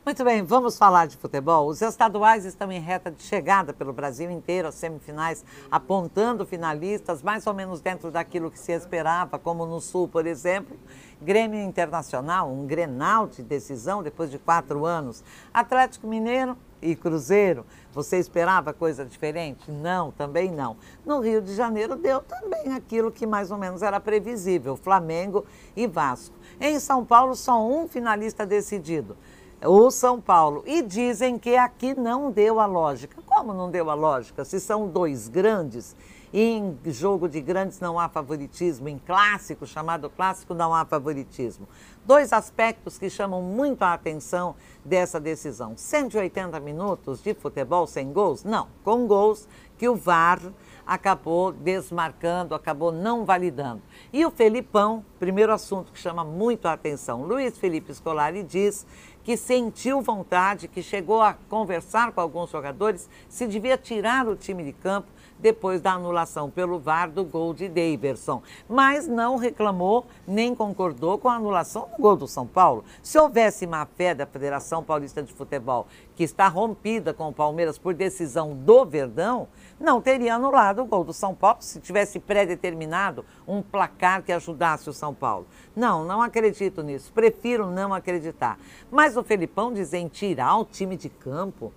Muito bem, vamos falar de futebol. Os estaduais estão em reta de chegada pelo Brasil inteiro, as semifinais apontando finalistas, mais ou menos dentro daquilo que se esperava, como no Sul, por exemplo. Grêmio Internacional, um Grenal de decisão depois de 4 anos. Atlético Mineiro e Cruzeiro. Você esperava coisa diferente? Não, também não. No Rio de Janeiro deu também aquilo que mais ou menos era previsível, Flamengo e Vasco. Em São Paulo, só um finalista decidido, o São Paulo. E dizem que aqui não deu a lógica. Como não deu a lógica? Se são dois grandes, e em jogo de grandes não há favoritismo, em clássico, chamado clássico, não há favoritismo. Dois aspectos que chamam muito a atenção dessa decisão. 180 minutos de futebol sem gols? Não, com gols que o VAR acabou desmarcando, acabou não validando. E o Felipão, primeiro assunto que chama muito a atenção, Luiz Felipe Scolari diz que sentiu vontade, que chegou a conversar com alguns jogadores, se devia tirar o time de campo depois da anulação pelo VAR do gol de Daverson. Mas não reclamou nem concordou com a anulação do gol do São Paulo. Se houvesse má fé da Federação Paulista de Futebol, que está rompida com o Palmeiras por decisão do Verdão, não teria anulado o gol do São Paulo se tivesse pré-determinado um placar que ajudasse o São Paulo. Não, não acredito nisso. Prefiro não acreditar. Mas o Felipão diz em tirar o time de campo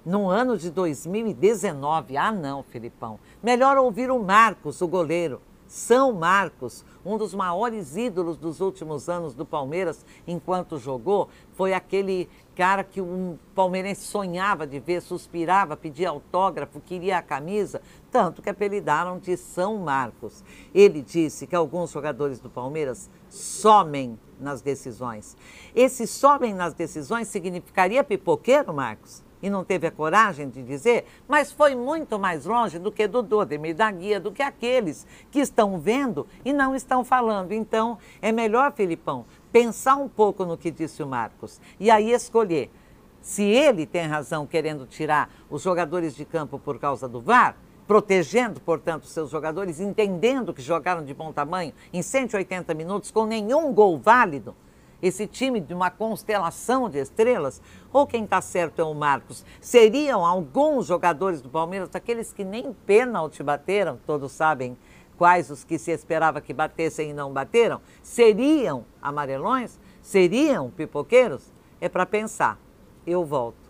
no ano de 2019. Ah, não, Felipão. Melhor ouvir o Marcos, o goleiro. São Marcos, um dos maiores ídolos dos últimos anos do Palmeiras, enquanto jogou, foi aquele cara que um palmeirense sonhava de ver, suspirava, pedia autógrafo, queria a camisa, tanto que apelidaram de São Marcos. Ele disse que alguns jogadores do Palmeiras somem nas decisões. Esse somem nas decisões significaria pipoqueiro, Marcos? E não teve a coragem de dizer, mas foi muito mais longe do que Dudu, Ademir da Guia, do que aqueles que estão vendo e não estão falando. Então, é melhor, Felipão, pensar um pouco no que disse o Marcos e aí escolher. Se ele tem razão querendo tirar os jogadores de campo por causa do VAR, protegendo, portanto, seus jogadores, entendendo que jogaram de bom tamanho em 180 minutos com nenhum gol válido, esse time de uma constelação de estrelas, ou quem está certo é o Marcos, seriam alguns jogadores do Palmeiras, aqueles que nem pênalti bateram, todos sabem quais os que se esperava que batessem e não bateram, seriam amarelões? Seriam pipoqueiros? É para pensar. Eu volto.